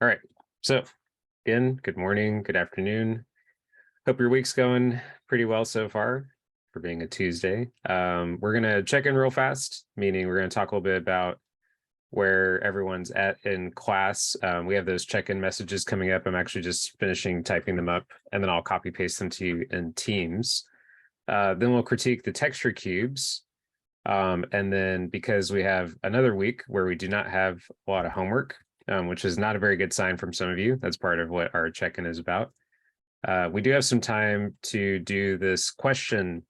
All right. So again, good morning, good afternoon. Hope your week's going pretty well so far for being a Tuesday. We're going to check in real fast, meaning we're going to talk a little bit about where everyone's at in class. We have those check-in messages coming up. I'm actually just finishing typing them up, and then I'll copy paste them to you in Teams. Then we'll critique the texture cubes. And then because we have another week where we do not have a lot of homework, which is not a very good sign from some of you. That's part of what our check-in is about. We do have some time to do this question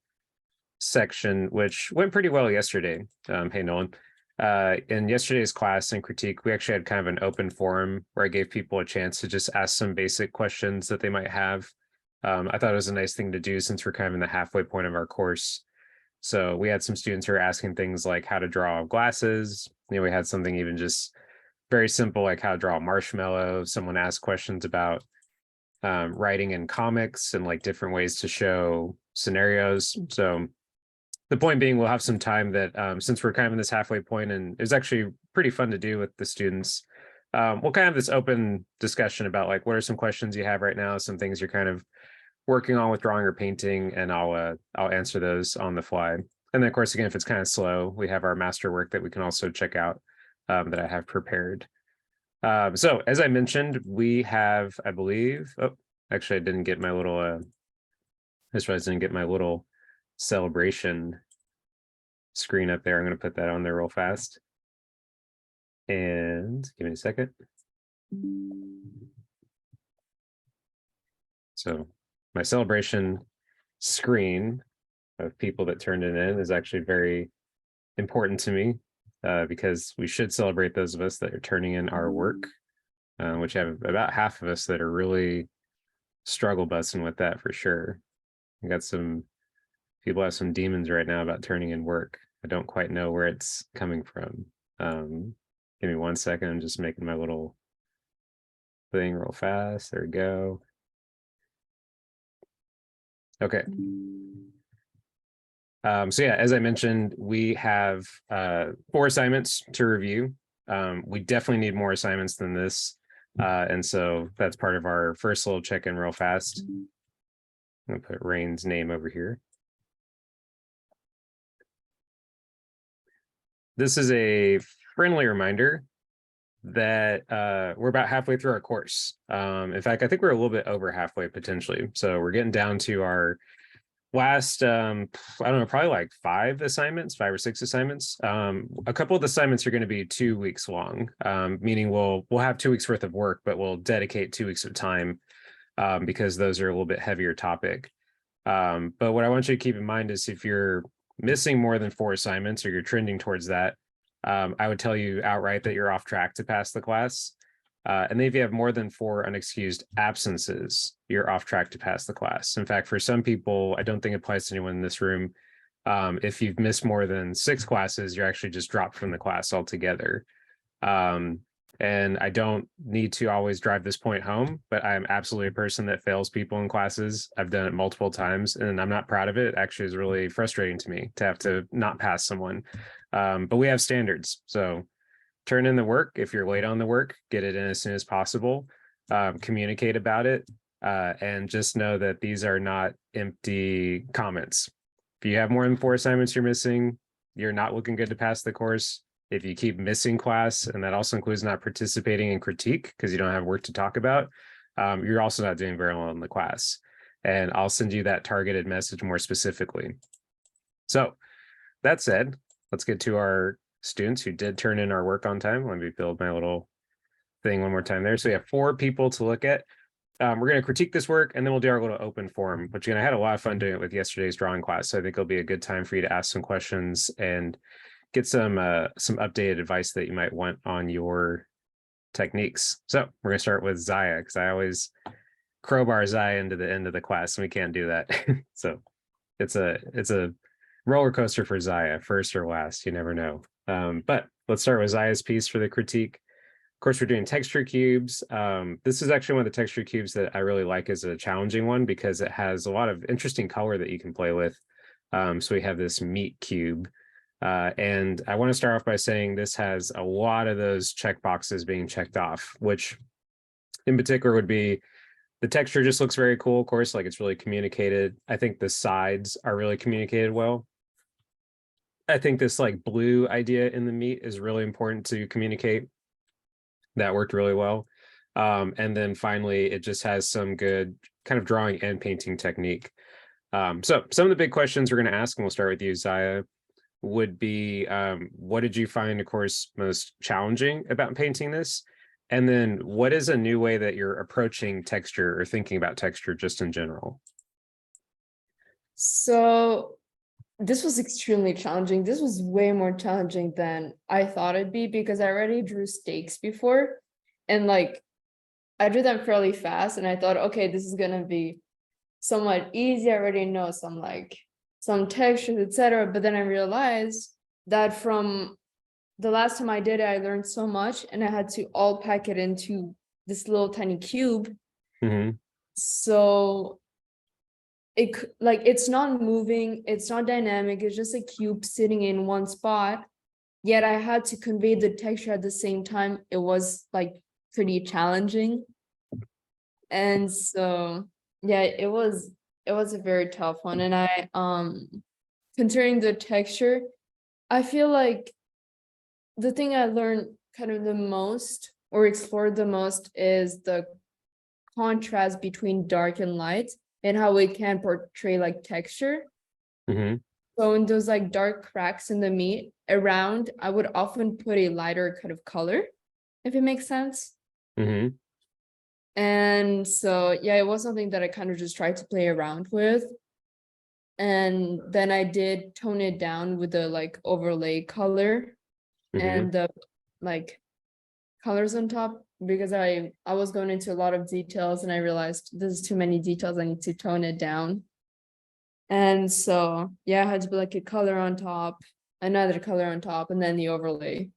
section, which went pretty well yesterday. Hey, Nolan. In yesterday's class and critique, we actually had kind of an open forum where I gave people a chance to just ask some basic questions that they might have. I thought it was a nice thing to do since we're kind of in the halfway point of our course. So we had some students who were asking things like how to draw glasses. We had something even just very simple, like how to draw a marshmallow. Someone asked questions about writing in comics and like different ways to show scenarios. So the point being, we'll have some time that since we're kind of in this halfway point, and it was actually pretty fun to do with the students, we'll kind of have this open discussion about like, what are some questions you have right now, some things you're kind of working on with drawing or painting, and I'll answer those on the fly. And then of course, again, if it's kind of slow, we have our master work that we can also check out that I have prepared. So as I mentioned, we have, I believe, oh, actually I didn't get my little, I just realized I didn't get my little celebration screen up there. I'm going to put that on there real fast. And give me a second. So my celebration screen of people that turned it in is actually very important to me because we should celebrate those of us that are turning in our work, which have about half of us that are really struggle busing with that for sure. I got some people have some demons right now about turning in work. I don't quite know where it's coming from. Give me 1 second. I'm just making my little thing real fast. There we go. Okay. So yeah, as I mentioned, we have 4 assignments to review. We definitely need more assignments than this. And so that's part of our first little check-in real fast. I'm gonna put Rain's name over here. This is a friendly reminder that we're about halfway through our course. In fact, I think we're a little bit over halfway potentially. So we're getting down to our last I don't know, probably like 5 assignments, 5 or 6 assignments. A couple of the assignments are going to be 2 weeks long, meaning we'll have 2 weeks worth of work, but we'll dedicate 2 weeks of time because those are a little bit heavier topic. But what I want you to keep in mind is if you're missing more than 4 assignments or you're trending towards that, I would tell you outright that you're off track to pass the class. And then if you have more than 4 unexcused absences, you're off track to pass the class. In fact, for some people, I don't think it applies to anyone in this room. If you've missed more than 6 classes, you're actually just dropped from the class altogether. And I don't need to always drive this point home, but I am absolutely a person that fails people in classes. I've done it multiple times and I'm not proud of it. It actually is really frustrating to me to have to not pass someone. But we have standards. So turn in the work. If you're late on the work, get it in as soon as possible. Communicate about it. And just know that these are not empty comments. If you have more than 4 assignments you're missing, you're not looking good to pass the course. If you keep missing class, and that also includes not participating in critique because you don't have work to talk about, you're also not doing very well in the class. And I'll send you that targeted message more specifically. So that said, let's get to our students who did turn in our work on time. Let me build my little thing one more time there. So we have 4 people to look at. We're going to critique this work and then we'll do our little open forum, which again, I had a lot of fun doing it with yesterday's drawing class. So I think it'll be a good time for you to ask some questions and get some updated advice that you might want on your techniques. So we're going to start with Zaya because I always crowbar Zaya into the end of the class and we can't do that. So it's a roller coaster for Zaya, first or last, you never know. But let's start with Zaya's piece for the critique. Of course, we're doing texture cubes. This is actually one of the texture cubes that I really like as a challenging one because it has a lot of interesting color that you can play with. So we have this meat cube. And I want to start off by saying this has a lot of those check boxes being checked off, which in particular would be the texture just looks very cool. Of course, like it's really communicated. I think the sides are really communicated well. I think this like blue idea in the meat is really important to communicate. That worked really well. And then finally, it just has some good kind of drawing and painting technique. So some of the big questions we're going to ask, and we'll start with you, Zaya, would be what did you find, of course, most challenging about painting this? And then what is a new way that you're approaching texture or thinking about texture just in general? So this was extremely challenging. This was way more challenging than I thought it'd be because I already drew stakes before, and like I drew them fairly fast, and I thought, okay, this is gonna be somewhat easy. I already know some textures, etc. But then I realized that from the last time I did it, I learned so much, and I had to all pack it into this little tiny cube. Mm-hmm. So it's not moving, it's not dynamic, it's just a cube sitting in one spot, yet I had to convey the texture at the same time. It was like pretty challenging, and so yeah, it was a very tough one. And I considering the texture, I feel like the thing I learned kind of the most or explored the most is the contrast between dark and light and how it can portray like texture. Mm-hmm. So in those like dark cracks in the meat around, I would often put a lighter kind of color, if it makes sense. Mm-hmm. And so yeah, it was something that I kind of just tried to play around with. And then I did tone it down with the like overlay color Mm-hmm. and the like colors on top, because I was going into a lot of details and I realized this is too many details. I need to tone it down. And so yeah, I had to be like a color on top, another color on top, and then the overlay.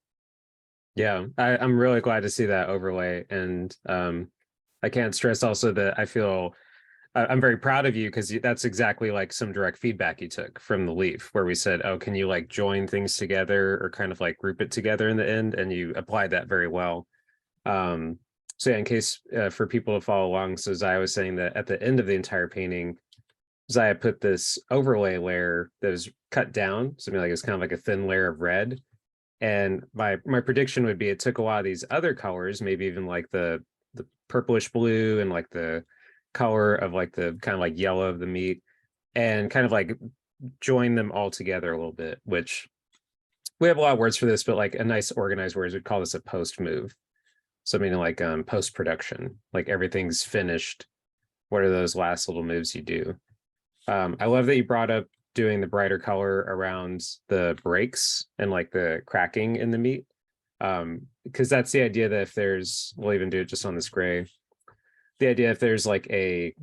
Yeah, I'm really glad to see that overlay. And I can't stress also that I feel I'm very proud of you because that's exactly like some direct feedback you took from the leaf where we said, oh, can you like join things together or kind of like group it together in the end? And you applied that very well. So yeah, in case for people to follow along, so Zaya was saying that at the end of the entire painting, Zaya put this overlay layer that is cut down, something like it's kind of like a thin layer of red. And my prediction would be it took a lot of these other colors, maybe even like the purplish blue and like the color of like the kind of like yellow of the meat, and kind of like join them all together a little bit, which we have a lot of words for this, but like a nice organized words, we'd call this a post move. Something like post production, like everything's finished. What are those last little moves you do? I love that you brought up doing the brighter color around the breaks and like the cracking in the meat. Because that's the idea that if there's, we'll even do it just on this gray. The idea if there's like a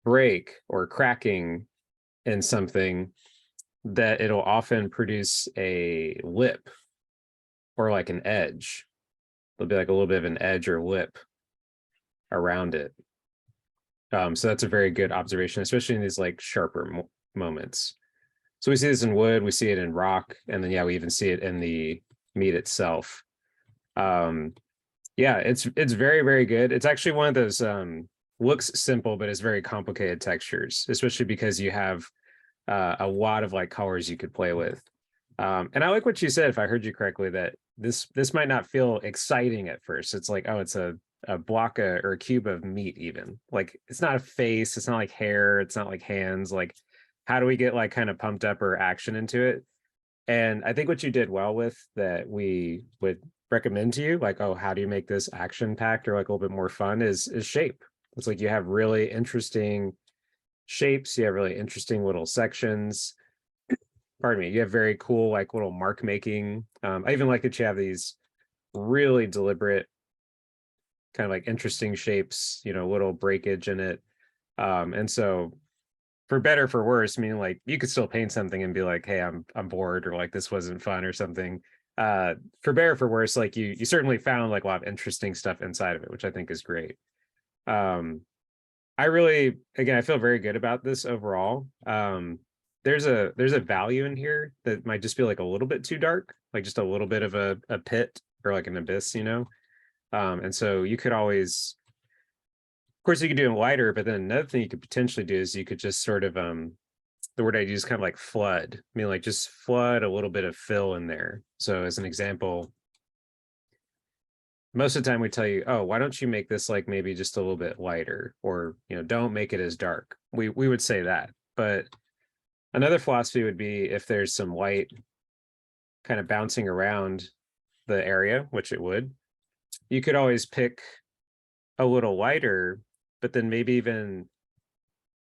break or cracking in something, that it'll often produce a lip or like an edge. There'll be like a little bit of an edge or lip around it. So that's a very good observation, especially in these like sharper moments. So we see this in wood, we see it in rock, and then yeah, we even see it in the meat itself. Yeah, it's very, very good. It's actually one of those looks simple, but it's very complicated textures, especially because you have a lot of like colors you could play with. And I like what you said, if I heard you correctly, that this might not feel exciting at first. It's like, oh, it's a block or a cube of meat, even like it's not a face, it's not like hair, it's not like hands. Like, how do we get like kind of pumped up or action into it? And I think what you did well with that we would recommend to you, like, oh, how do you make this action packed or like a little bit more fun is shape. It's like you have really interesting shapes, you have really interesting little sections. Pardon me, you have very cool like little mark making. I even like that you have these really deliberate kind of like interesting shapes, little breakage in it. And so for better for worse, meaning like you could still paint something and be like, hey, I'm bored, or like this wasn't fun or something. For better for worse, like you certainly found like a lot of interesting stuff inside of it, which I think is great. I really, again, I feel very good about this overall. There's a value in here that might just feel like a little bit too dark, like just a little bit of a pit or like an abyss, And so you could always, of course, you could do it lighter, but then another thing you could potentially do is you could just sort of, the word I use kind of like flood. I mean, like just flood a little bit of fill in there. So as an example, most of the time we tell you, oh, why don't you make this like maybe just a little bit lighter, or, you know, don't make it as dark. We would say that. But another philosophy would be if there's some light kind of bouncing around the area, which it would, you could always pick a little lighter, but then maybe even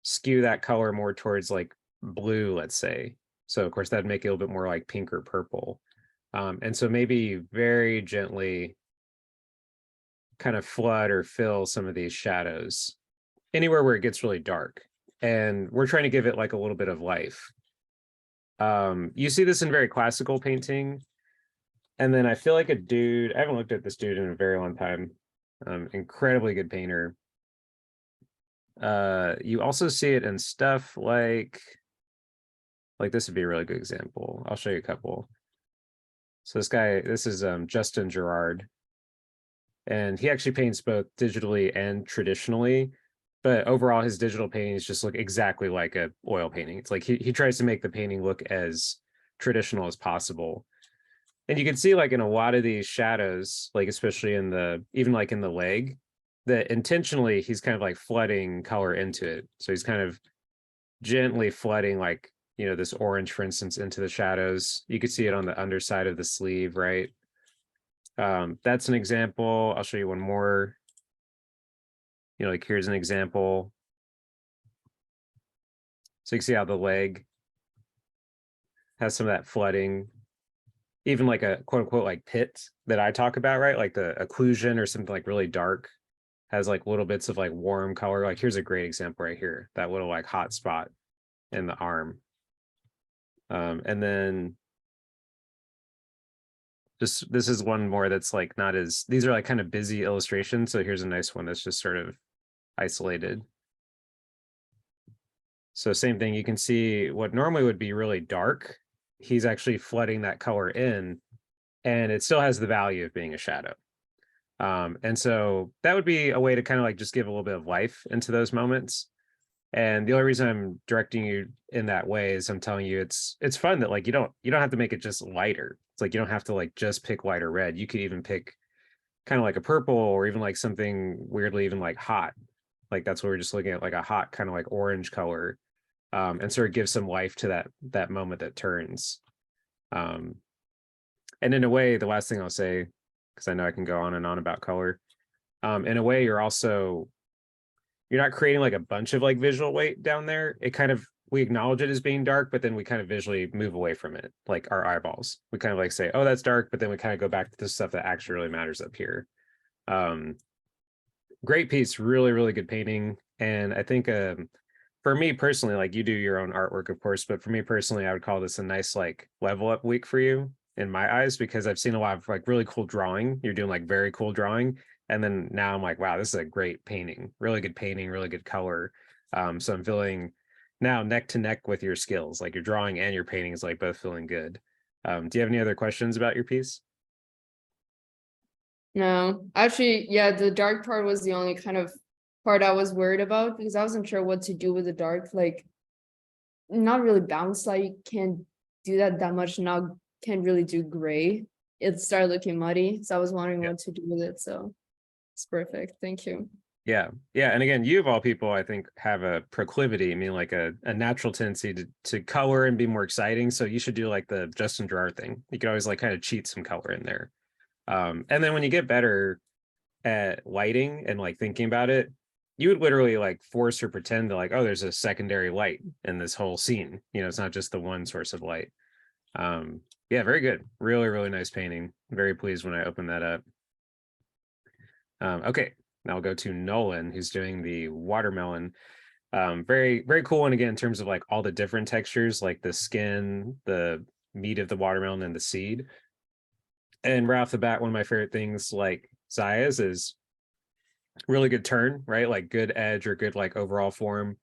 skew that color more towards like blue, let's say. So of course that'd make it a little bit more like pink or purple. And so maybe very gently kind of flood or fill some of these shadows anywhere where it gets really dark. And we're trying to give it like a little bit of life. You see this in very classical painting. And then I feel like a dude, I haven't looked at this dude in a very long time. Incredibly good painter. You also see it in stuff like this would be a really good example. I'll show you a couple. So this is Justin Gerard, and he actually paints both digitally and traditionally, but overall his digital paintings just look exactly like a oil painting. It's like he tries to make the painting look as traditional as possible. And you can see like in a lot of these shadows, like especially in even like in the leg, that intentionally he's kind of like flooding color into it. So he's kind of gently flooding like, you know, this orange, for instance, into the shadows. You could see it on the underside of the sleeve, right? That's an example. I'll show you one more. You know, like here's an example. So you can see how the leg has some of that flooding, even like a quote unquote like pit that I talk about, right? Like the occlusion or something like really dark has like little bits of like warm color. Like here's a great example right here, that little like hot spot in the arm. And then this is one more that's like not as, these are like kind of busy illustrations. So here's a nice one that's just sort of isolated. So same thing, you can see what normally would be really dark, he's actually flooding that color in, and it still has the value of being a shadow. And so that would be a way to kind of like just give a little bit of life into those moments. And the only reason I'm directing you in that way is I'm telling you it's fun that like you don't have to make it just lighter. It's like you don't have to like just pick white or red. You could even pick kind of like a purple, or even like something weirdly even like hot. Like that's what we're just looking at, like a hot kind of like orange color. And sort of give some life to that moment that turns. And in a way, the last thing I'll say, because I know I can go on and on about color, in a way, you're not creating like a bunch of like visual weight down there. It kind of, we acknowledge it as being dark, but then we kind of visually move away from it, like our eyeballs. We kind of like say, oh, that's dark, but then we kind of go back to the stuff that actually really matters up here. Great piece, really, really good painting. And I think for me personally, like you do your own artwork, of course, but for me personally, I would call this a nice like level up week for you in my eyes, because I've seen a lot of like really cool drawing. You're doing like very cool drawing. And then now I'm like, wow, this is a great painting, really good color. So I'm feeling now neck to neck with your skills, like your drawing and your painting is like both feeling good. Do you have any other questions about your piece? No, actually, yeah, the dark part was the only kind of part I was worried about, because I wasn't sure what to do with the dark. Like, not really bounce light, can't do that much. Now can't really do gray. It started looking muddy, so I was wondering Yeah. what to do with it. So it's perfect. Thank you. Yeah. And again, you of all people, I think, have a proclivity, I mean, like a natural tendency to color and be more exciting. So you should do like the Justin Gerard thing. You could always like kind of cheat some color in there. And then when you get better at lighting and like thinking about it, you would literally like force or pretend to like, oh, there's a secondary light in this whole scene. You know, it's not just the one source of light. Yeah, very good. Really, really nice painting. Very pleased when I opened that up. Okay, now I'll go to Nolan, who's doing the watermelon. Very, very cool one again in terms of like all the different textures, like the skin, the meat of the watermelon, and the seed. And right off the bat, one of my favorite things like Zaya's is really good turn, right? Like good edge or good like overall form.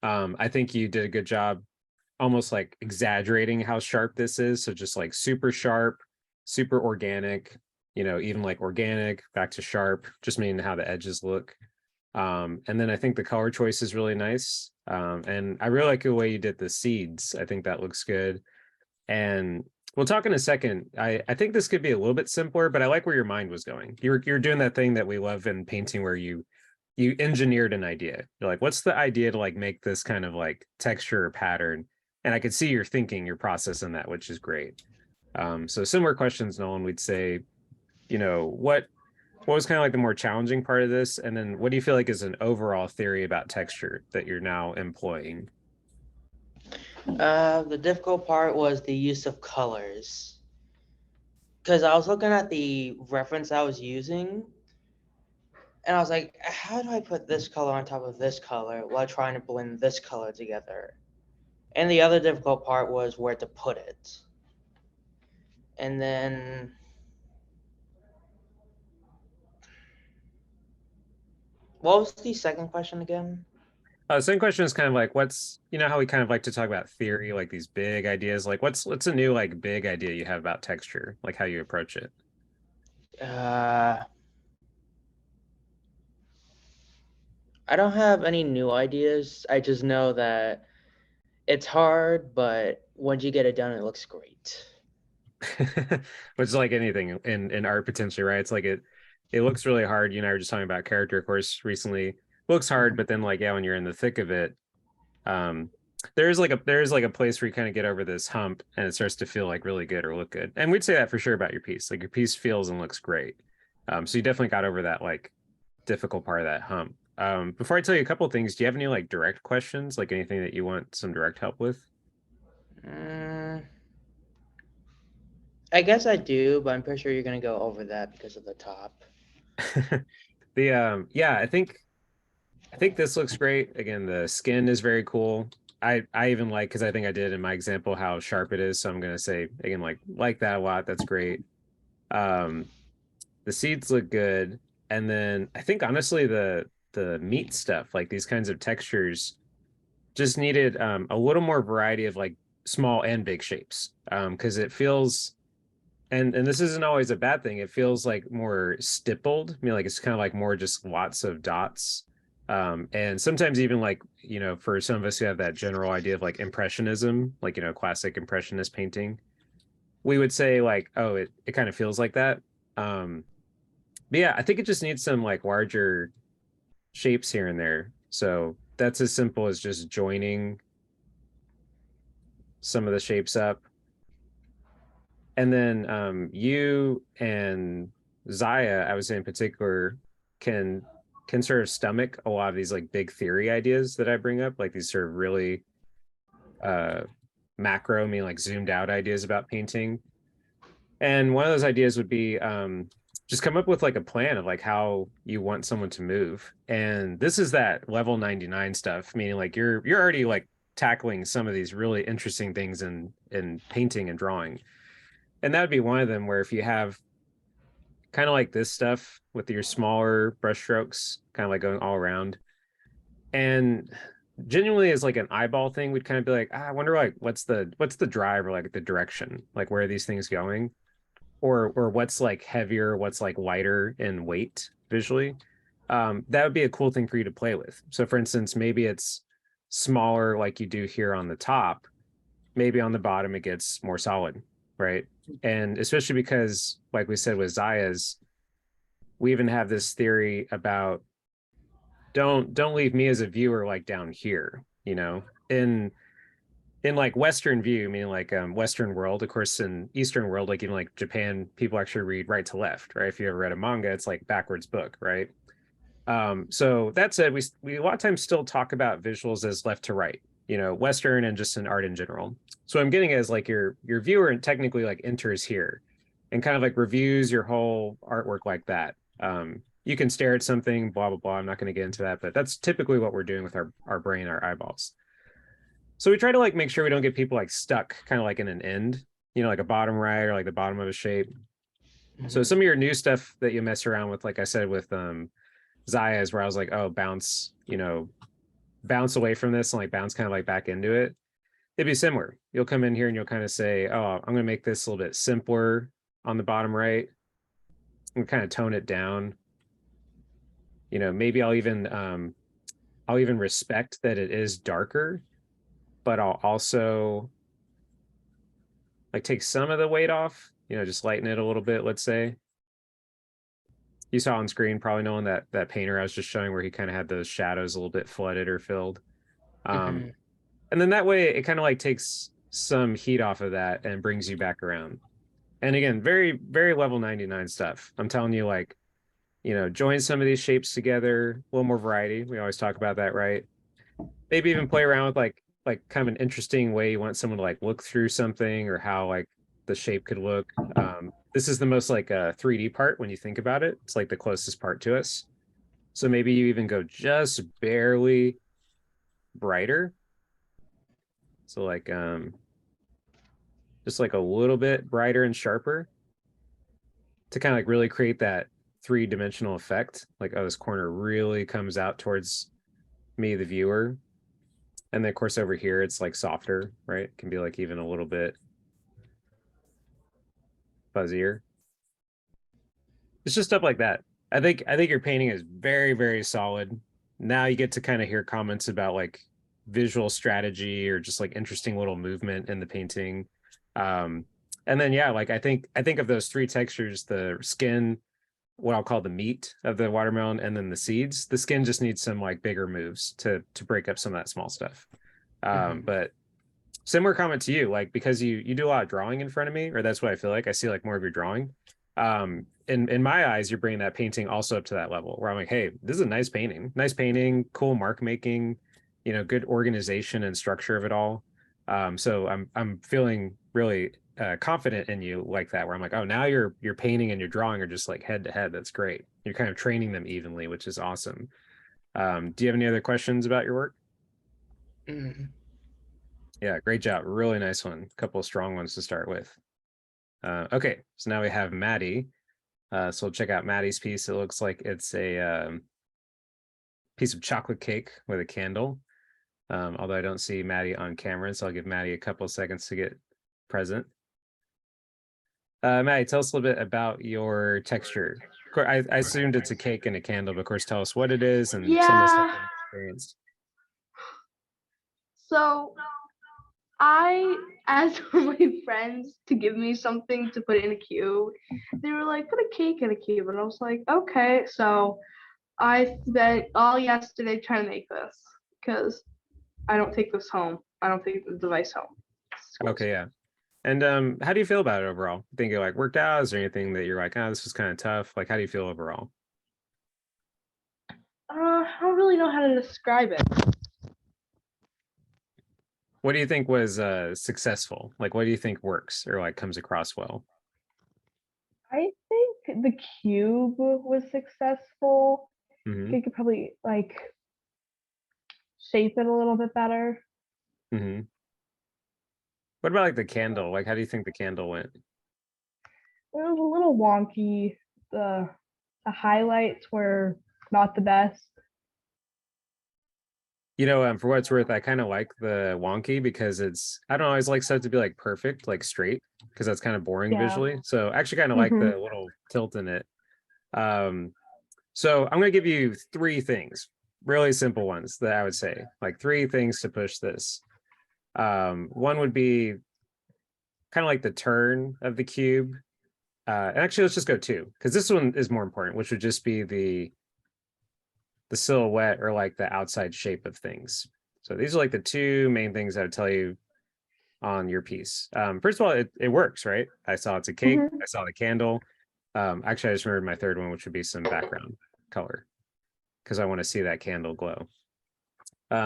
I think you did a good job almost like exaggerating how sharp this is. So just like super sharp, super organic. even like organic back to sharp, just meaning how the edges look. And then I think the color choice is really nice. And I really like the way you did the seeds. I think that looks good. And we'll talk in a second. I think this could be a little bit simpler, but I like where your mind was going. You're doing that thing that we love in painting where you engineered an idea. You're like, what's the idea to like make this kind of like texture or pattern? And I could see your thinking, your process in that, which is great. So similar questions, Nolan, we'd say, what was kind of like the more challenging part of this? And then what do you feel like is an overall theory about texture that you're now employing? The difficult part was the use of colors. Because I was looking at the reference I was using, and I was like, how do I put this color on top of this color while trying to blend this color together? And the other difficult part was where to put it. And then what was the second question again? Second question is kind of like, what's, how we kind of like to talk about theory, like these big ideas, like what's a new like big idea you have about texture, like how you approach it? I don't have any new ideas. I just know that it's hard, but once you get it done, it looks great. Which is like anything in art potentially, right? It's like it looks really hard. You and I were just talking about character course recently. Looks hard, Mhm. but then like yeah, when you're in the thick of it, um, there's like a place where you kind of get over this hump and it starts to feel like really good or look good. And we'd say that for sure about your piece. Like your piece feels and looks great. So you definitely got over that like difficult part of that hump. Before I tell you a couple of things, do you have any like direct questions, like anything that you want some direct help with? Mm, I guess I do, but I'm pretty sure you're gonna go over that because of the top. Yeah, I think this looks great. Again, the skin is very cool. I even like because I think I did in my example how sharp it is. So I'm gonna say again like that a lot. That's great. Um, the seeds look good, and then I think honestly the meat stuff, like these kinds of textures, just needed a little more variety of like small and big shapes. Because it feels and this isn't always a bad thing. It feels like more stippled. I mean, like it's kind of like more just lots of dots. And sometimes even like, for some of us who have that general idea of like impressionism, like, classic impressionist painting, we would say like, oh, it kind of feels like that. Um, but yeah, I think it just needs some like larger shapes here and there. So that's as simple as just joining some of the shapes up. And then you and Zaya, I would say in particular, can can sort of stomach a lot of these like big theory ideas that I bring up, like these sort of really uh macro, I mean like zoomed out ideas about painting. And one of those ideas would be just come up with like a plan of like how you want someone to move. And this is that level 99 stuff, meaning like you're already like tackling some of these really interesting things in painting and drawing. And that would be one of them where if you have kind of like this stuff with your smaller brush strokes, kind of like going all around. And genuinely as like an eyeball thing, we'd kind of be like, I wonder like what's the drive or like the direction, like where are these things going? Or what's like heavier, what's like lighter in weight visually. That would be a cool thing for you to play with. So for instance, maybe it's smaller like you do here on the top, maybe on the bottom it gets more solid, right? And especially because, like we said with Zaya's, we even have this theory about don't leave me as a viewer like down here, in like Western view, meaning like Western world, of course, in Eastern world, like even like Japan, people actually read right to left, right? If you ever read a manga, it's like backwards book, right? So that said, we a lot of times still talk about visuals as left to right, Western and just in art in general. So I'm getting as like your viewer and technically like enters here and kind of like reviews your whole artwork like that. You can stare at something, blah blah blah. I'm not going to get into that, but that's typically what we're doing with our brain, our eyeballs. So we try to like make sure we don't get people like stuck kind of like in an end, like a bottom right or like the bottom of a shape. So Mhm. some of your new stuff that you mess around with, like I said, with Zaya's where I was like, oh, bounce away from this and like bounce kind of like back into it. It'd be similar. You'll come in here and you'll kind of say, oh, I'm going to make this a little bit simpler on the bottom right. and kind of tone it down. You know, maybe I'll even respect that it is darker, but I'll also like take some of the weight off, you know, just lighten it a little bit, let's say. You saw on screen, probably knowing that painter I was just showing where he kind of had those shadows a little bit flooded or filled. Mhm. And then that way it kind of like takes some heat off of that and brings you back around. And again, very, very level 99 stuff. I'm telling you, like, you know, join some of these shapes together, a little more variety. We always talk about that, right? Maybe even play around with like kind of an interesting way you want someone to like look through something or how like the shape could look. This is the most like 3D part when you think about it. It's like the closest part to us. So maybe you even go just barely brighter. So like just like a little bit brighter and sharper to kind of like really create that three-dimensional effect. Like, oh, this corner really comes out towards me, the viewer. And then of course over here it's like softer, right? It can be like even a little bit fuzzier. It's just stuff like that. I think your painting is very, very solid. Now you get to kind of hear comments about like visual strategy or just like interesting little movement in the painting. And then yeah, like I think of those three textures, the skin, what I'll call the meat of the watermelon, and then the seeds. The skin just needs some like bigger moves to break up some of that small stuff. Mhm. But similar comment to you, like because you do a lot of drawing in front of me, or that's what I feel like. I see like more of your drawing. In my eyes, you're bringing that painting also up to that level where I'm like, hey, this is a nice painting, cool mark making, you know, good organization and structure of it all. So I'm feeling really confident in you like that, where I'm like, oh, now your painting and your drawing are just like head to head. That's great. You're kind of training them evenly, which is awesome. Do you have any other questions about your work? Mhm. Yeah, great job. Really nice one. A couple of strong ones to start with. Okay, so now we have Maddie. So we'll check out Maddie's piece. It looks like it's a piece of chocolate cake with a candle. Although I don't see Maddie on camera, so I'll give Maddie a couple of seconds to get present. Maddie, tell us a little bit about your texture. I assumed it's a cake and a candle, but of course, tell us what it is and some of the stuff Yeah. that you experienced. So I asked for my friends to give me something to put in a cube. They were like, put a cake in a cube. And I was like, okay. So I spent all yesterday trying to make this because I don't take this home. I don't take the device home. Okay, yeah. And how do you feel about it overall? Think it like worked out? Is there anything that you're like, oh, this was kind of tough? Like, how do you feel overall? I don't really know how to describe it. What do you think was successful? Like, what do you think works or like comes across well? I think the cube was successful. Hmm. I could probably like shape it a little bit better. Hmm. What about like the candle? Like, how do you think the candle went? It was a little wonky. The highlights were not the best. You know, for what it's worth, I kind of like the wonky because it's, I don't know, I always like stuff to be like perfect, like straight, because that's kind of boring Yeah. visually. So I actually kind of like Mhm. the little tilt in it. Um, so I'm going to give you three things, really simple ones that I would say, like three things to push this. One would be kind of like the turn of the cube. And actually, let's just go two, because this one is more important, which would just be the silhouette or like the outside shape of things. So these are like the two main things I would tell you on your piece. First of all, it works, right? I saw it's a cake. Mhm. I saw the candle. Actually, I just remembered my third one, which would be some background color because I want to see that candle glow.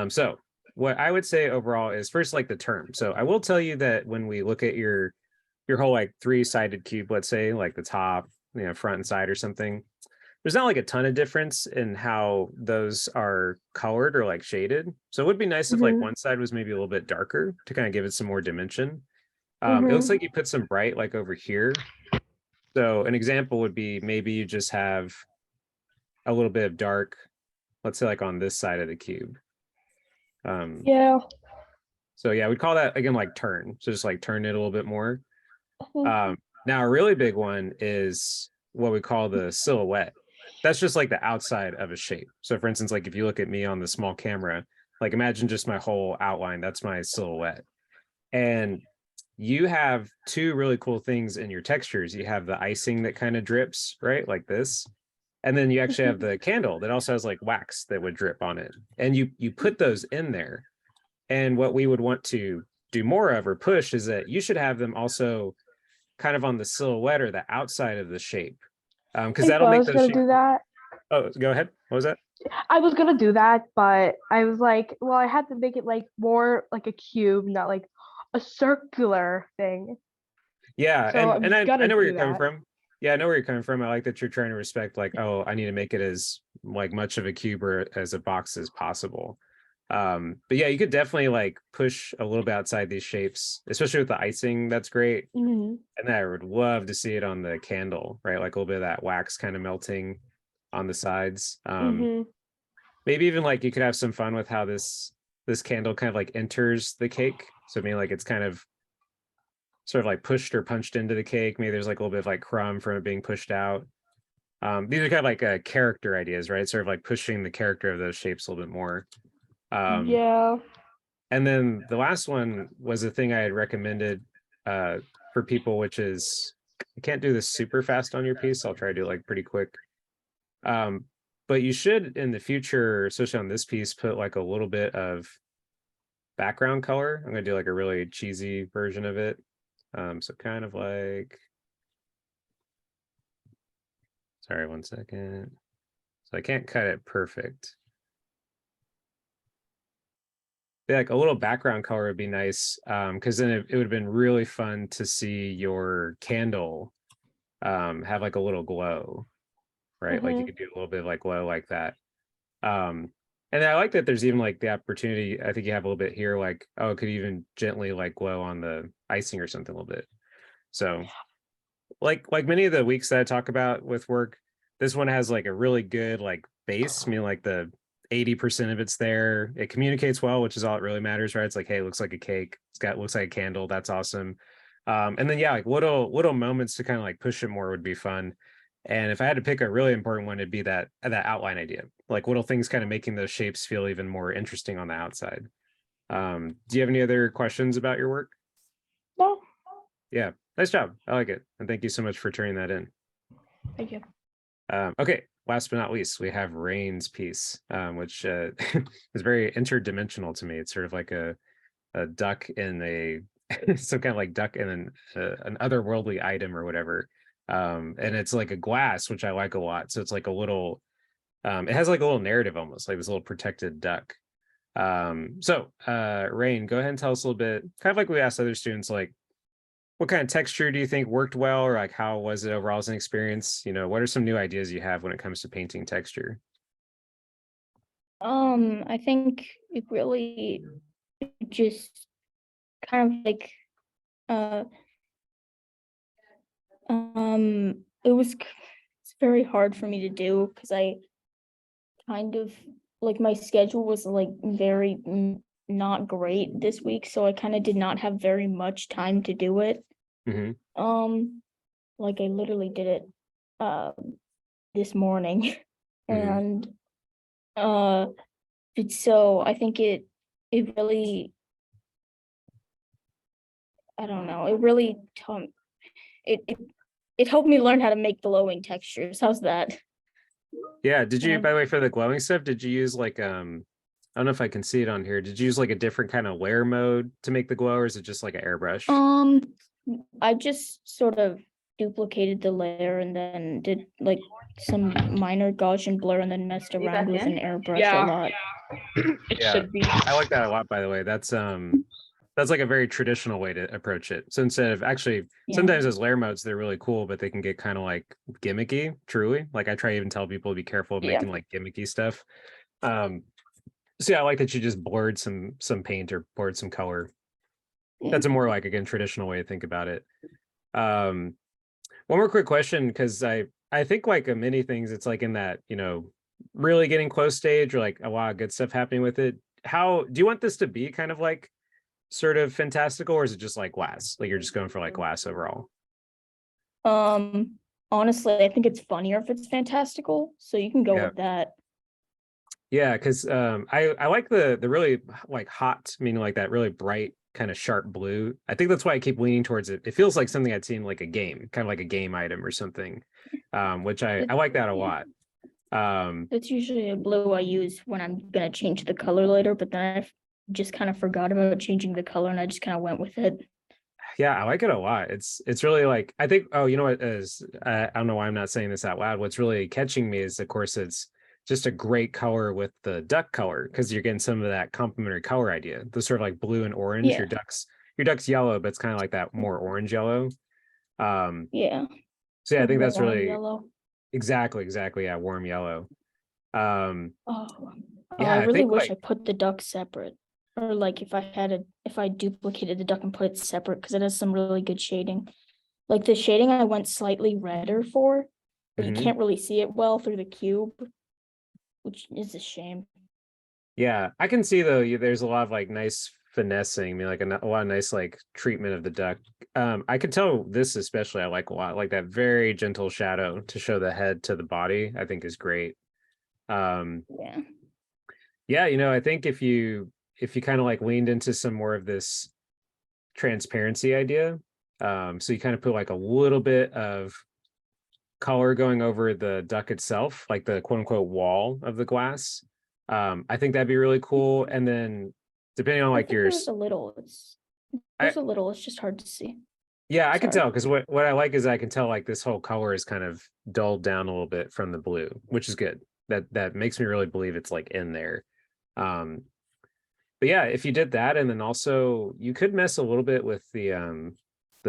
So what I would say overall is first like the term. So I will tell you that when we look at your whole like three-sided cube, let's say like the top, you know, front and side or something, there's not like a ton of difference in how those are colored or like shaded. So it would be nice if like Mhm. one side was maybe a little bit darker to kind of give it some more dimension. It looks Mhm. like you put some bright like over here. So an example would be maybe you just have a little bit of dark, let's say like on this side of the cube. Yeah. So yeah, we'd call that again like turn. So just like turn it a little bit more. Mhm. Now a really big one is what we call the silhouette. That's just like the outside of a shape. So for instance, like if you look at me on the small camera, like imagine just my whole outline, that's my silhouette. And you have two really cool things in your textures. You have the icing that kind of drips, right? Like this. And then you actually have the candle that also has like wax that would drip on it. And you put those in there. And what we would want to do more of or push is that you should have them also kind of on the silhouette or the outside of the shape. Because that'll I make was those gonna shapes. do that. Oh, go ahead. What was that? I was gonna do that, but I was like, well, I had to make it like more like a cube, not like a circular thing. Yeah, So and I'm I gonna know where do you're coming that. from. Yeah, I know where you're coming from. I like that you're trying to respect like, oh, I need to make it as like much of a cube or as a box as possible. But yeah, you could definitely like push a little bit outside these shapes, especially with the icing. That's great. Hmm. And then I would love to see it on the candle, right? Like a little bit of that wax kind of melting on the sides. Hmm. Maybe even like you could have some fun with how this candle kind of like enters the cake. So I mean like it's kind of sort of like pushed or punched into the cake. Maybe there's like a little bit of like crumb from it being pushed out. These are kind of like character ideas, right? Sort of like pushing the character of those shapes a little bit more. Yeah. And then the last one was a thing I had recommended for people, which is I can't do this super fast on your piece. So I'll try to do it like pretty quick. But you should in the future, especially on this piece, put like a little bit of background color. I'm gonna do like a really cheesy version of it. So kind of like, sorry, 1 second. So I can't cut it perfect. Yeah, like a little background color would be nice. Because then it would have been really fun to see your candle have like a little glow, right? Like you could do a little bit of like glow like that. And I like that there's even like the opportunity, I think you have a little bit here, like, oh, it could even gently like glow on the icing or something a little bit. So like many of the weeks that I talk about with work, this one has like a really good like base, I mean like the 80% of it's there. It communicates well, which is all that really matters, right? It's like, hey, it looks like a cake. It's got looks like a candle. That's awesome. And then yeah, like little moments to kind of like push it more would be fun. And if I had to pick a really important one, it'd be that outline idea, like little things kind of making those shapes feel even more interesting on the outside. Do you have any other questions about your work? No. Yeah, nice job. I like it. And thank you so much for turning that in. Thank you. Okay, last but not least, we have Rain's piece, which is very interdimensional to me. It's sort of like a duck in a some kind of like duck in an otherworldly item or whatever. And it's like a glass, which I like a lot. So it's like a little, it has like a little narrative almost, like this little protected duck. So Rain, go ahead and tell us a little bit, kind of like we asked other students, like what kind of texture do you think worked well, or like how was it overall as an experience? You know, what are some new ideas you have when it comes to painting texture? I think it really just kind of like uh it's very hard for me to do because I kind of like my schedule was like very not great this week, so I kind of did not have very much time to do it. Mhm. Like I literally did it this morning Mhm. and uh so I think it really, I don't know, it really it helped me learn how to make glowing textures. How's that? Yeah, did you, And by the way, for the glowing stuff, did you use like I don't know if I can see it on here. Did you use like a different kind of layer mode to make the glow, or is it just like an airbrush? I just sort of duplicated the layer and then did like some minor Gaussian blur and then messed around with an airbrush a lot. It Yeah, should be. I like that a lot, by the way. That's like a very traditional way to approach it. So instead of actually, Yeah. sometimes those layer modes, they're really cool, but they can get kind of like gimmicky, truly. Like I try to even tell people to be careful of Yeah. making like gimmicky stuff. So yeah, I like that you just blurred some paint or blurred some color. Yeah. That's a more like, again, traditional way to think about it. One more quick question, because I think like many things, it's like in that, you know, really getting close stage or like a lot of good stuff happening with it. How do you want this to be kind of like sort of fantastical, or is it just like glass? Like you're just going for like glass overall? honestly, I think it's funnier if it's fantastical, so you can go Yeah. with that. Yeah, because I like the really like hot, meaning like that really bright kind of sharp blue. I think that's why I keep leaning towards it. It feels like something I'd seen like a game, kind of like a game item or something, which I like that a lot. That's usually a blue I use when I'm gonna change the color later, but then I just kind of forgot about changing the color and I just kind of went with it. Yeah, I like it a lot. It's really like I think. Oh, you know what is? I don't know why I'm not saying this out loud. What's really catching me is, of course, it's just a great color with the duck color because you're getting some of that complementary color idea. The sort of like blue and orange. Yeah. Your duck's yellow, but it's kind of like that more orange yellow. Yeah. So yeah, I Like think that's warm really yellow. exactly. Yeah, warm yellow. Um, Oh, yeah, I I really think wish like I put the duck separate. Or like if I duplicated the duck and put it separate because it has some really good shading. Like the shading I went slightly redder for, but you mhm. can't really see it well through the cube, which is a shame. Yeah, I can see though. There's a lot of like nice finessing. I mean, like a lot of nice like treatment of the duck. I can tell this especially I like a lot. Like that very gentle shadow to show the head to the body. I think is great. Yeah. Yeah, I think if you kind of like leaned into some more of this transparency idea, so you kind of put like a little bit of color going over the duck itself, like the quote unquote wall of the glass. I think that'd be really cool. And then depending on I like think there's a little. There's a little. It's just hard to see. yeah, I can Sorry. tell because what I like is I can tell like this whole color is kind of dulled down a little bit from the blue, which is good. That makes me really believe it's like in there. Um, but yeah, if you did that, and then also you could mess a little bit with the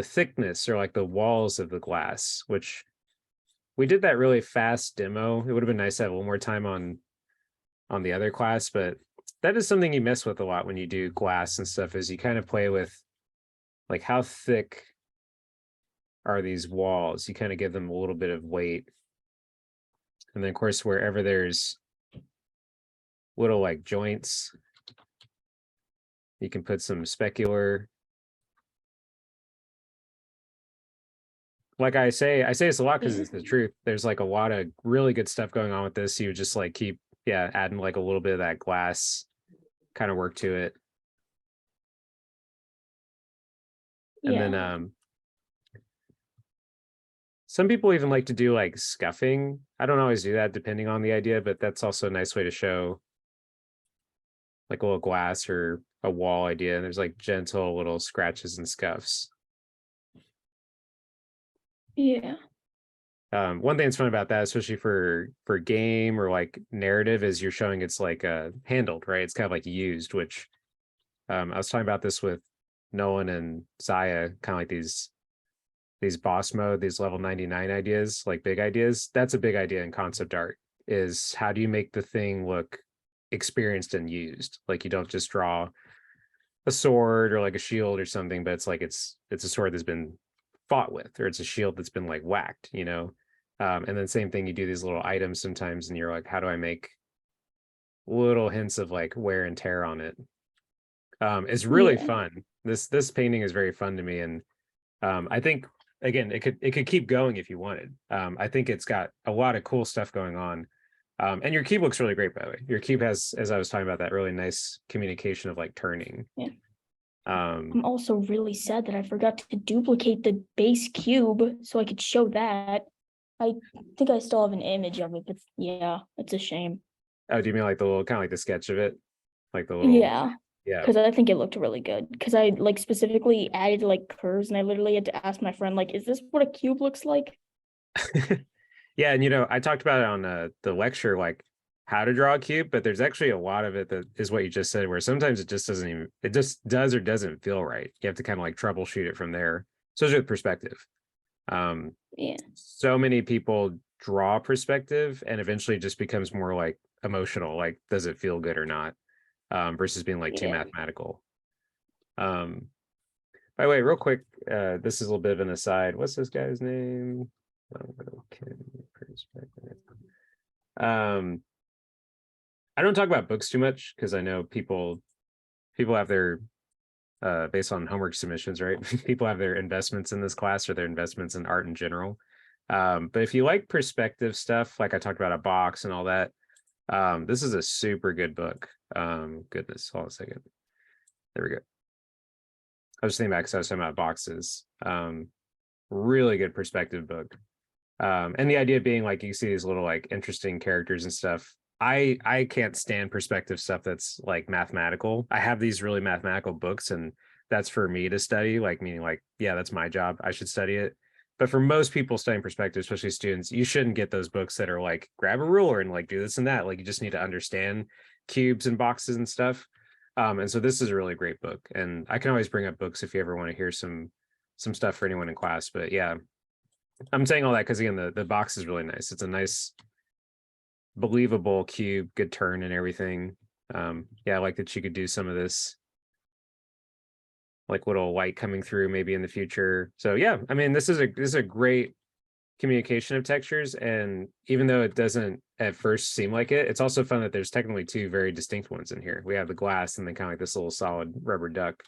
thickness or like the walls of the glass, which we did that really fast demo. It would have been nice to have a little more time on the other class, but that is something you mess with a lot when you do glass and stuff, is you kind of play with like how thick are these walls. You kind of give them a little bit of weight. And then of course, wherever there's little like joints, you can put some specular. Like I say this a lot because Yeah. it's the truth. There's like a lot of really good stuff going on with this. You just like keep, yeah, adding like a little bit of that glass kind of work to it. And Yeah. then some people even like to do like scuffing. I don't always do that depending on the idea, but that's also a nice way to show like a little glass or a wall idea. And there's like gentle little scratches and scuffs. Yeah. One thing that's fun about that, especially for game or like narrative, is you're showing it's like handled, right? It's kind of like used, which I was talking about this with Nolan and Zaya, kind of like these boss mode, these level 99 ideas, like big ideas. That's a big idea in concept art, is how do you make the thing look experienced and used? Like you don't just draw a sword or like a shield or something, but it's like it's a sword that's been fought with, or it's a shield that's been like whacked, and then same thing, you do these little items sometimes and you're like, how do I make little hints of like wear and tear on it? It's really Yeah. fun. This painting is very fun to me, and I think again it could keep going if you wanted. I think it's got a lot of cool stuff going on. And your cube looks really great, by the way. Your cube has, as I was talking about, that really nice communication of like turning. Yeah. Um, I'm also really sad that I forgot to duplicate the base cube so I could show that. I think I still have an image of it, but yeah, it's a shame. oh, do you mean like the little kind of like the sketch of it? Like the little Yeah, yeah. because I think it looked really good. Because I like specifically added like curves, and I literally had to ask my friend, like, "Is this what a cube looks like?" Yeah, and I talked about it on the lecture, like how to draw a cube, but there's actually a lot of it that is what you just said, where sometimes it just does or doesn't feel right. You have to kind of like troubleshoot it from there. So it's with perspective. Yeah, So many people draw perspective and eventually it just becomes more like emotional, like does it feel good or not, versus being like too yeah. mathematical. By the way, real quick, this is a little bit of an aside. What's this guy's name? Okay, perspective. I don't talk about books too much because I know people have their based on homework submissions, right? People have their investments in this class or their investments in art in general. But if you like perspective stuff, like I talked about a box and all that, this is a super good book. Goodness, hold on a second. There we go. I was thinking back because I was talking about boxes. Really good perspective book. And the idea being like you see these little like interesting characters and stuff. I can't stand perspective stuff that's like mathematical. I have these really mathematical books, and that's for me to study, like meaning like, yeah, that's my job. I should study it. But for most people studying perspective, especially students, you shouldn't get those books that are like grab a ruler and like do this and that. Like you just need to understand cubes and boxes and stuff. And so this is a really great book. And I can always bring up books if you ever want to hear some stuff for anyone in class. But yeah, I'm saying all that because again, the box is really nice. It's a nice, believable cube, good turn and everything. Yeah, I like that you could do some of this like little light coming through maybe in the future. So yeah, I mean, this is a great communication of textures. And even though it doesn't at first seem like it, it's also fun that there's technically two very distinct ones in here. We have the glass and then kind of like this little solid rubber duck.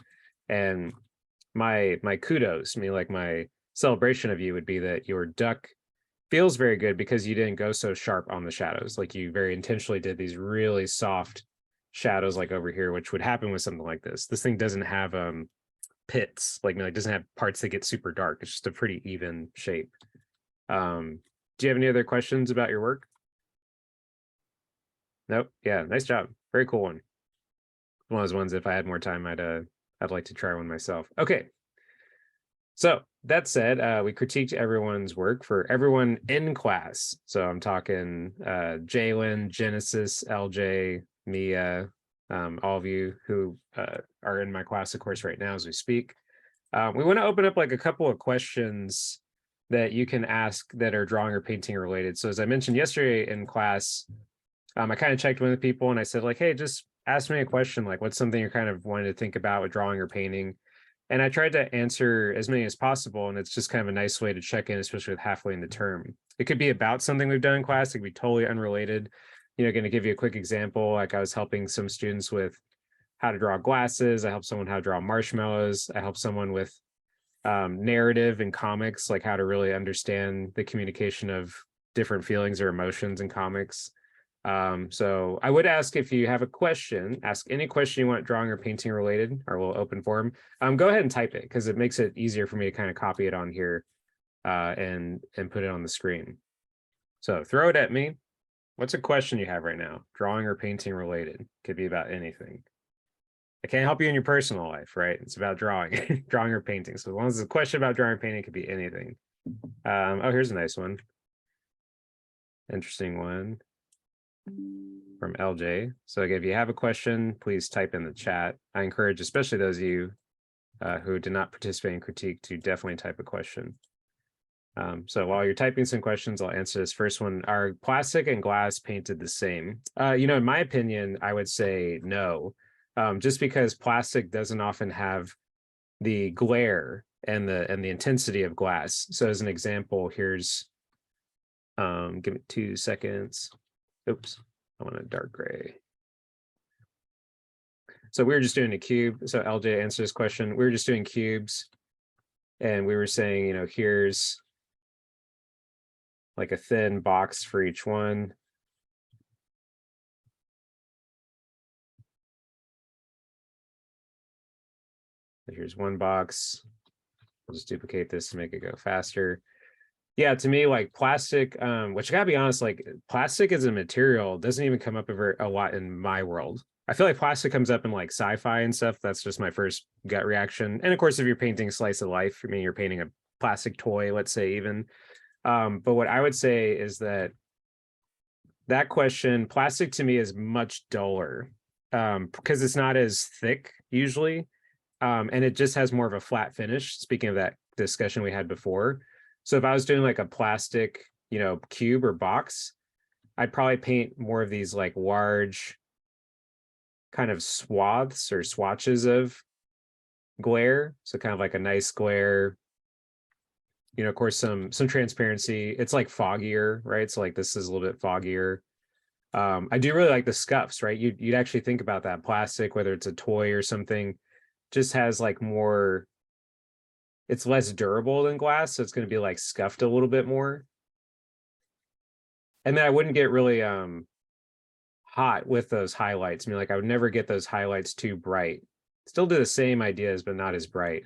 And my kudos, like my celebration of you would be that your duck feels very good because you didn't go so sharp on the shadows. Like you very intentionally did these really soft shadows like over here, which would happen with something like this. This thing doesn't have pits, like doesn't have parts that get super dark. It's just a pretty even shape. Do you have any other questions about your work? Nope. Yeah, nice job. Very cool one. One of those ones, if I had more time, I'd like to try one myself. Okay. So that said, we critiqued everyone's work for everyone in class. So I'm talking Jalen, Genesis, LJ, Mia, all of you who are in my class, of course, right now as we speak. We want to open up like a couple of questions that you can ask that are drawing or painting related. So as I mentioned yesterday in class, I kind of checked with people and I said like, hey, just ask me a question. Like what's something you're kind of wanting to think about with drawing or painting? And I tried to answer as many as possible. And it's just kind of a nice way to check in, especially with halfway in the term. It could be about something we've done in class. It could be totally unrelated. Going to give you a quick example. Like I was helping some students with how to draw glasses. I helped someone how to draw marshmallows. I helped someone with narrative and comics, like how to really understand the communication of different feelings or emotions in comics. So I would ask if you have a question, ask any question you want drawing or painting related, or we'll open forum. Go ahead and type it because it makes it easier for me to kind of copy it on here and put it on the screen. So throw it at me. What's a question you have right now? Drawing or painting related. Could be about anything. I can't help you in your personal life, right? It's about drawing, drawing or painting. So as long as it's a question about drawing or painting, it could be anything. Oh, here's a nice one. Interesting one from LJ. So again, if you have a question, please type in the chat. I encourage, especially those of you who did not participate in critique, to definitely type a question. So while you're typing some questions, I'll answer this first one. Are plastic and glass painted the same? In my opinion, I would say no. Just because plastic doesn't often have the glare and the intensity of glass. So as an example, here's give me 2 seconds. Oops, I want a dark gray. So we were just doing a cube. So LJ answered this question. We were just doing cubes. And we were saying, here's like a thin box for each one. Here's one box. I'll just duplicate this to make it go faster. Yeah, to me, like plastic, which I gotta be honest, like plastic as a material doesn't even come up a lot in my world. I feel like plastic comes up in like sci-fi and stuff. That's just my first gut reaction. And of course, if you're painting slice of life, you're painting a plastic toy, let's say even. But what I would say is that question, plastic to me is much duller because it's not as thick usually. And it just has more of a flat finish. Speaking of that discussion we had before. So if I was doing like a plastic, cube or box, I'd probably paint more of these like large kind of swaths or swatches of glare. So kind of like a nice glare, of course, some transparency. It's like foggier, right? So like this is a little bit foggier. I do really like the scuffs, right? You'd actually think about that plastic, whether it's a toy or something, just has like more, it's less durable than glass. So it's going to be like scuffed a little bit more. And then I wouldn't get really hot with those highlights. I mean, like I would never get those highlights too bright. Still do the same ideas, but not as bright.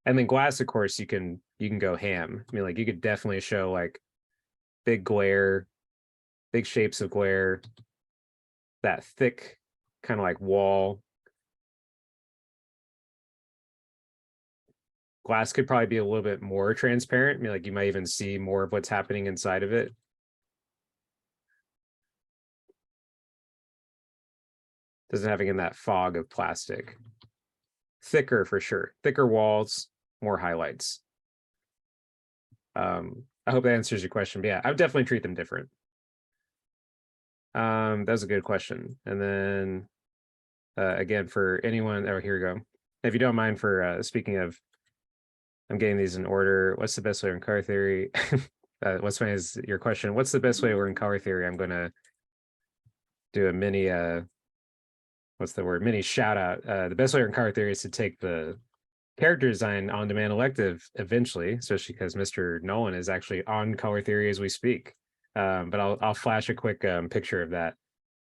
And then glass, of course, you can go ham. I mean, like you could definitely show like big glare, big shapes of glare, that thick kind of like wall. Glass could probably be a little bit more transparent. I mean, like you might even see more of what's happening inside of it. Doesn't having in that fog of plastic. Thicker for sure. Thicker walls, more highlights. I hope that answers your question. But yeah, I would definitely treat them different. That's a good question. And then again, for anyone, oh, here we go. If you don't mind, for speaking of, I'm getting these in order. What's the best way to learn color theory? What's funny is your question. What's the best way to learn color theory? I'm gonna do a mini what's the word? Mini shout out. The best way to learn color theory is to take the character design on-demand elective eventually, especially because Mr. Nolan is actually on color theory as we speak. But I'll flash a quick picture of that.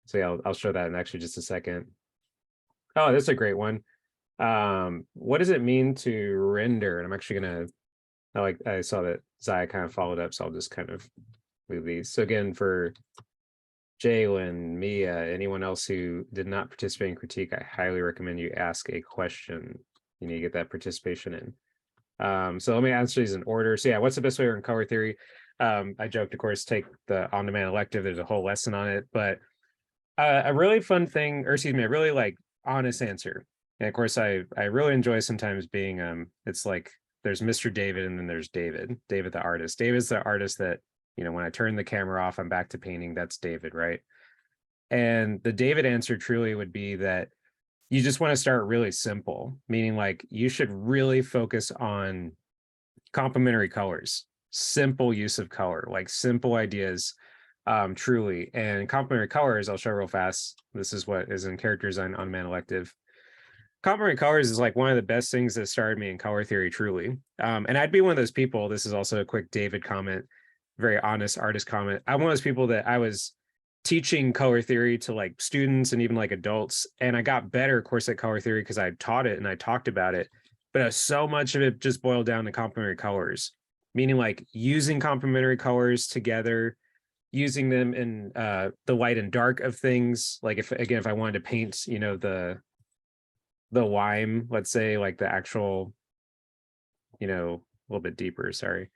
So yeah, I'll show that in actually just a second. Oh, that's a great one. What does it mean to render? And I'm actually gonna, I saw that Zaya kind of followed up, so I'll just kind of leave these. So again, for Jalen, Mia, anyone else who did not participate in critique, I highly recommend you ask a question. You need to get that participation in. So let me answer these in order. So yeah, what's the best way to learn color theory? I joked, of course, take the on-demand elective. There's a whole lesson on it, but a really fun thing, or excuse me, a really like honest answer. And of course, I really enjoy sometimes being it's like there's Mr. David and then there's David the artist. David's the artist that, you know, when I turn the camera off, I'm back to painting. That's David, right? And the David answer truly would be that you just want to start really simple, meaning like you should really focus on complementary colors, simple use of color, like simple ideas, truly. And complementary colors, I'll show real fast. This is what is in character design on-demand elective. Complementary colors is like one of the best things that started me in color theory, truly. And I'd be one of those people. This is also a quick David comment, very honest artist comment. I'm one of those people that I was teaching color theory to like students and even like adults, and I got better, of course, at color theory because I taught it and I talked about it. But so much of it just boiled down to complementary colors, meaning like using complementary colors together, using them in the light and dark of things. Like if I wanted to paint, you know, the lime, let's say, like the actual, you know, a little bit deeper, sorry.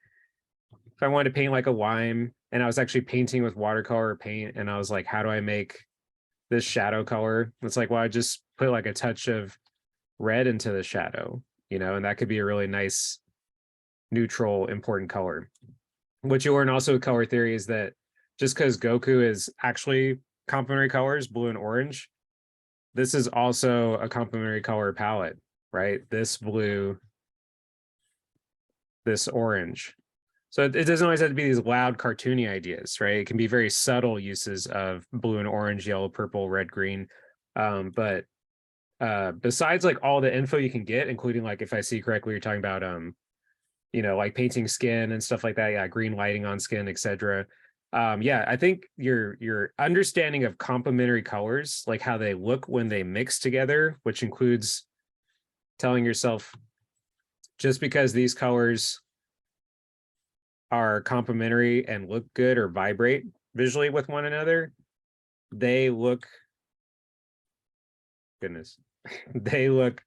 If I wanted to paint like a lime and I was actually painting with watercolor paint and I was like, how do I make this shadow color? It's like, well, I just put like a touch of red into the shadow, you know, and that could be a really nice, neutral, important color. What you learn also with color theory is that just because Goku is actually complementary colors, blue and orange, this is also a complementary color palette, right? This blue, this orange. So it doesn't always have to be these loud cartoony ideas, right? It can be very subtle uses of blue and orange, yellow, purple, red, green. But besides like all the info you can get, including like, if I see correctly, you're talking about, you know, like painting skin and stuff like that. Yeah, green lighting on skin, etc. Yeah, I think your understanding of complementary colors, like how they look when they mix together, which includes telling yourself, just because these colors are complementary and look good or vibrate visually with one another, they look, goodness, they look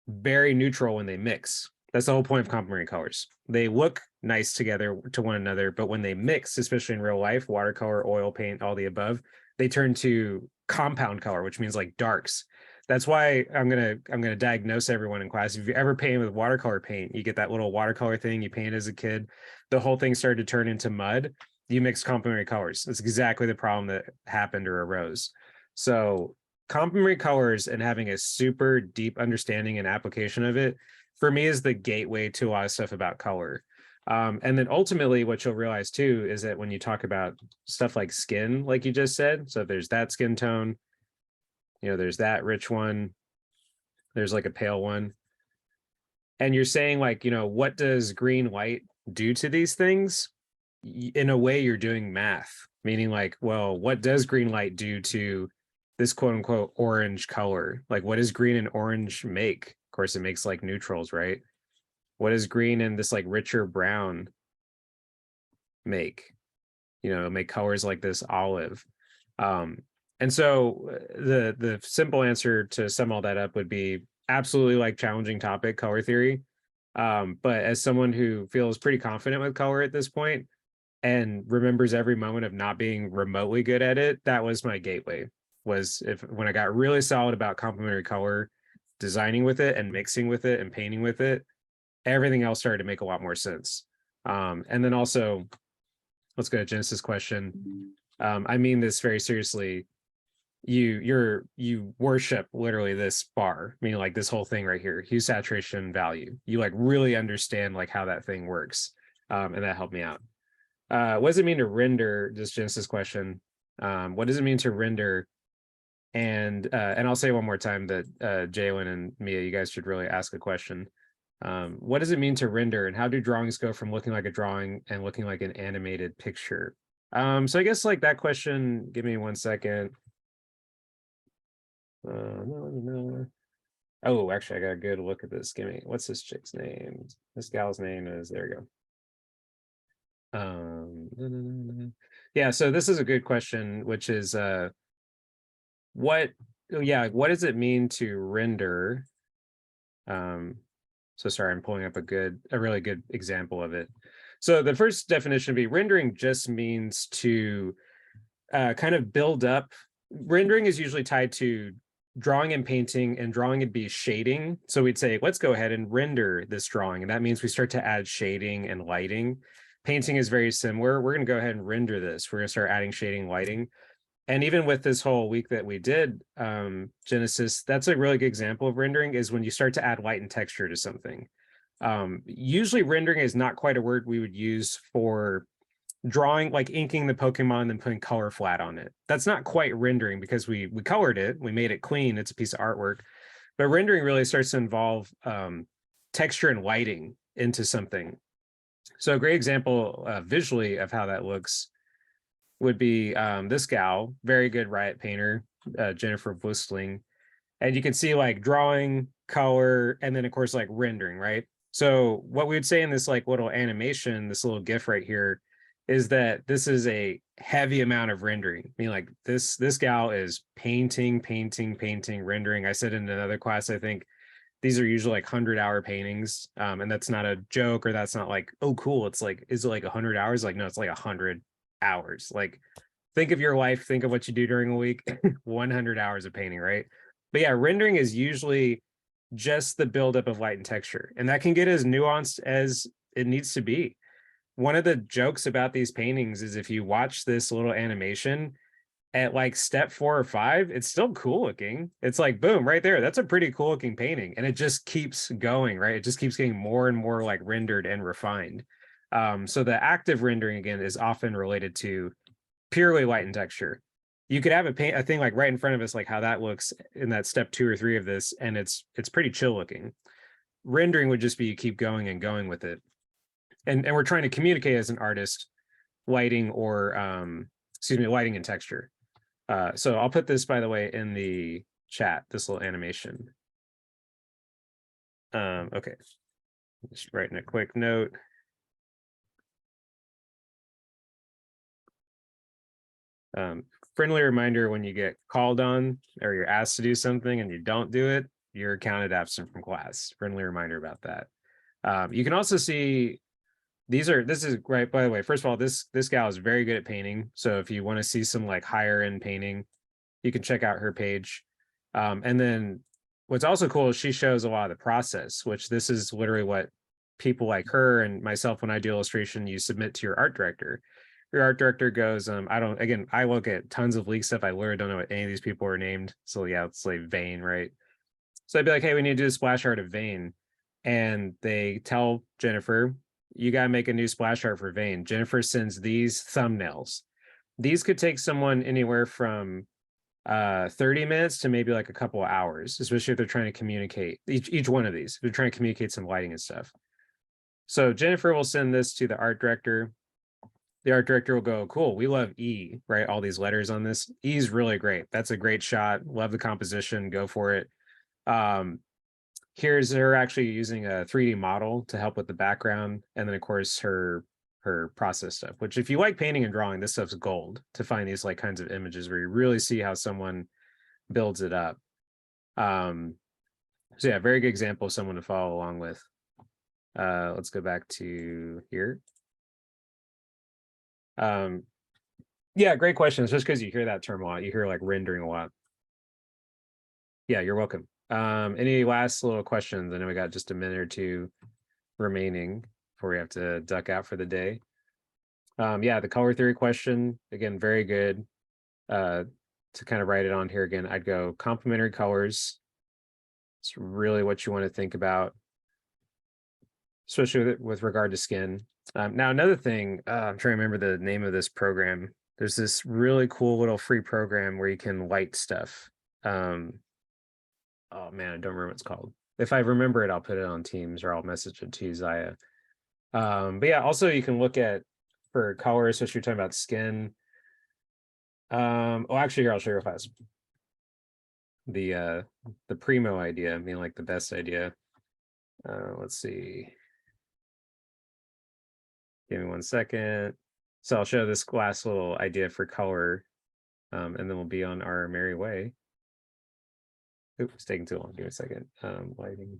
very neutral when they mix. That's the whole point of complementary colors. They look nice together to one another, but when they mix, especially in real life, watercolor, oil paint, all the above, they turn to compound color, which means like darks. That's why I'm gonna diagnose everyone in class. If you ever paint with watercolor paint, you get that little watercolor thing you painted as a kid, the whole thing started to turn into mud. You mix complementary colors. That's exactly the problem that happened or arose. So complementary colors and having a super deep understanding and application of it, for me, is the gateway to a lot of stuff about color. And then ultimately what you'll realize too is that when you talk about stuff like skin, like you just said, so there's that skin tone, you know, there's that rich one, there's like a pale one. And you're saying like, you know, what does green light do to these things? in a way you're doing math, meaning like, well, what does green light do to this quote unquote orange color? Like, what does green and orange make? Of course, it makes like neutrals, right? What does green and this like richer brown make? You know, make colors like this olive. And so the simple answer to sum all that up would be absolutely like challenging topic, color theory. But as someone who feels pretty confident with color at this point and remembers every moment of not being remotely good at it, that was my gateway. Was if when I got really solid about complementary color, designing with it and mixing with it and painting with it, everything else started to make a lot more sense. And then also, let's go to Genesis question. I mean this very seriously. You worship literally this bar, meaning like this whole thing right here, hue, saturation, value. You like really understand like how that thing works. And that helped me out. What does it mean to render? This Genesis question. What does it mean to render? And I'll say one more time that Jalen and Mia, you guys should really ask a question. What does it mean to render, and how do drawings go from looking like a drawing and looking like an animated picture? So I guess like that question, give me 1 second. No. Oh, actually, I got a good look at this. Give me, what's this chick's name? This gal's name is, there we go. Yeah, so this is a good question, which is what does it mean to render? So sorry, I'm pulling up a really good example of it. So the first definition would be rendering just means to kind of build up. Rendering is usually tied to drawing and painting, and drawing would be shading. So we'd say, let's go ahead and render this drawing. And that means we start to add shading and lighting. Painting is very similar. We're going to go ahead and render this. We're going to start adding shading, lighting. And even with this whole week that we did, Genesis, that's a really good example of rendering, is when you start to add light and texture to something. Usually rendering is not quite a word we would use for drawing, like inking the Pokemon and then putting color flat on it. That's not quite rendering, because we colored it, we made it clean, it's a piece of artwork. But rendering really starts to involve texture and lighting into something. So a great example visually of how that looks would be this gal, very good riot painter, Jennifer Vustling. And you can see like drawing, color, and then of course like rendering, right? So what we would say in this like little animation, this little GIF right here, is that this is a heavy amount of rendering. I mean, like this gal is painting, rendering. I said in another class, I think these are usually like 100-hour paintings. And that's not a joke, or that's not like, oh, cool. It's like, is it like 100 hours? Like, no, it's like 100 hours. Like, think of your life, think of what you do during a week, 100 hours of painting, right? But yeah, rendering is usually just the buildup of light and texture. And that can get as nuanced as it needs to be. One of the jokes about these paintings is if you watch this little animation at like step 4 or 5, it's still cool looking. It's like, boom, right there. That's a pretty cool looking painting. And it just keeps going, right? It just keeps getting more and more like rendered and refined. So the active rendering, again, is often related to purely light and texture. You could have a thing like right in front of us, like how that looks in that step 2 or 3 of this, and it's pretty chill looking. Rendering would just be you keep going and going with it. And we're trying to communicate as an artist lighting or lighting and texture. So I'll put this, by the way, in the chat, this little animation. Okay, just writing a quick note. Friendly reminder, when you get called on or you're asked to do something and you don't do it, you're counted absent from class. Friendly reminder about that. You can also see this is right, by the way, first of all, this gal is very good at painting. So if you want to see some like higher end painting, you can check out her page. And then what's also cool is she shows a lot of the process, which this is literally what people like her and myself, when I do illustration, you submit to your art director. Your art director goes, I look at tons of leak stuff. I literally don't know what any of these people are named. So yeah, it's like Vane, right? So I'd be like, hey, we need to do a splash art of Vane. And they tell Jennifer, you got to make a new splash art for Vane. Jennifer sends these thumbnails. These could take someone anywhere from 30 minutes to maybe like a couple of hours, especially if they're trying to communicate each one of these. They're trying to communicate some lighting and stuff. So Jennifer will send this to the art director. the art director will go, cool, we love E, right? All these letters on this. E is really great. That's a great shot. Love the composition. Go for it. Here's her actually using a 3D model to help with the background. And then of course her process stuff, which if you like painting and drawing, this stuff's gold to find these like kinds of images where you really see how someone builds it up. So yeah, very good example of someone to follow along with. Let's go back to here. Yeah, great question. It's just because you hear that term a lot. You hear like rendering a lot. Yeah, you're welcome. Any last little questions? I know we got just a minute or two remaining before we have to duck out for the day. Yeah, the color theory question, again, very good. To kind of write it on here again, I'd go complementary colors. It's really what you want to think about, especially with regard to skin. Now, another thing, I'm trying to remember the name of this program. There's this really cool little free program where you can light stuff. Oh man, I don't remember what it's called. If I remember it, I'll put it on Teams or I'll message it to you, Zaya. But yeah, also you can look at for color, especially you're talking about skin. Oh, actually, here I'll show you real fast. The primo idea, I mean, like the best idea. Let's see. Give me 1 second. So I'll show this last little idea for color, and then we'll be on our merry way. Oops, it's taking too long. Give me a second. Lighting.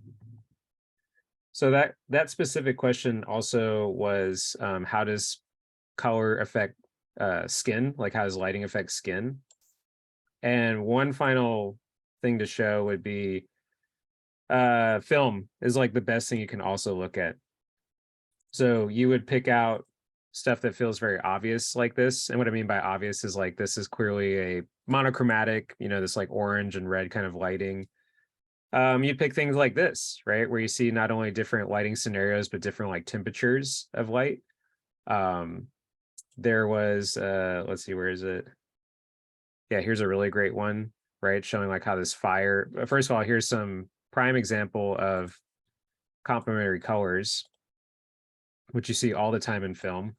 So that specific question also was how does color affect skin? Like how does lighting affect skin? And one final thing to show would be film is like the best thing you can also look at. So you would pick out stuff that feels very obvious like this. And what I mean by obvious is like this is clearly a monochromatic, you know, this like orange and red kind of lighting. You pick things like this, right? Where you see not only different lighting scenarios, but different like temperatures of light. There was, let's see, where is it? Yeah, here's a really great one, right? Showing like how this fire, first of all, here's some prime example of complementary colors, which you see all the time in film.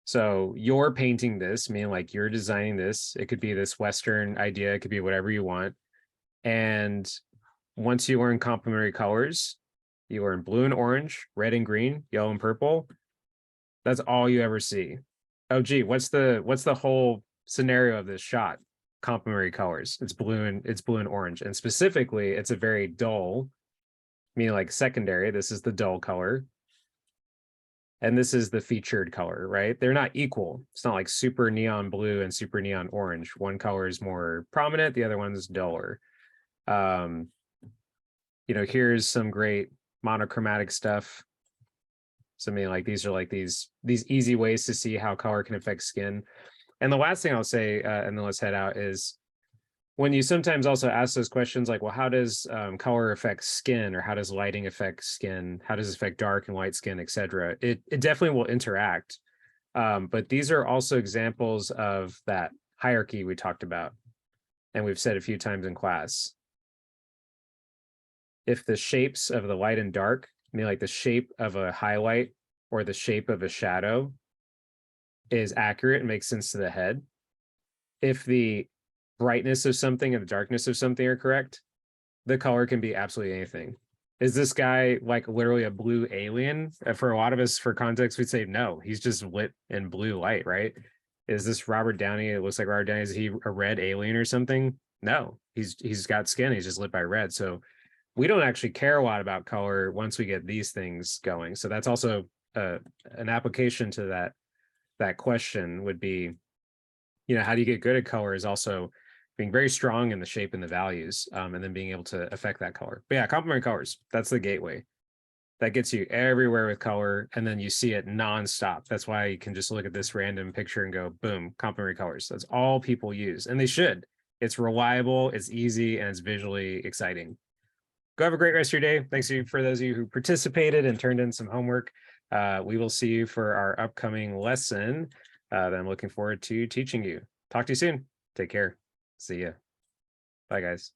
So you're painting this, meaning like you're designing this. It could be this Western idea, it could be whatever you want. And once you learn complementary colors, you learn blue and orange, red and green, yellow and purple. That's all you ever see. Oh gee, what's the whole scenario of this shot? Complementary colors. It's blue and orange. And specifically, it's a very dull, meaning like secondary. This is the dull color. And this is the featured color, right? They're not equal. It's not like super neon blue and super neon orange. One color is more prominent, the other one's duller. You know, here's some great monochromatic stuff. Something like these are like these easy ways to see how color can affect skin. And the last thing I'll say, and then let's head out, is when you sometimes also ask those questions like, well, how does color affect skin, or how does lighting affect skin? How does it affect dark and light skin, etc.? It definitely will interact. But these are also examples of that hierarchy we talked about. And we've said a few times in class. If the shapes of the light and dark, I mean like the shape of a highlight or the shape of a shadow is accurate and makes sense to the head, if the brightness of something and the darkness of something are correct, the color can be absolutely anything. Is this guy like literally a blue alien? For a lot of us, for context, we'd say no, he's just lit in blue light, right? Is this Robert Downey? It looks like Robert Downey. Is he a red alien or something? No, he's got skin. He's just lit by red. So we don't actually care a lot about color once we get these things going. So that's also an application to that question would be, you know, how do you get good at color is also being very strong in the shape and the values, and then being able to affect that color. But yeah, complementary colors, that's the gateway. That gets you everywhere with color, and then you see it nonstop. That's why you can just look at this random picture and go, boom, complementary colors. That's all people use, and they should. It's reliable, it's easy, and it's visually exciting. Go have a great rest of your day. Thanks for those of you who participated and turned in some homework. We will see you for our upcoming lesson that I'm looking forward to teaching you. Talk to you soon. Take care. See ya. Bye, guys.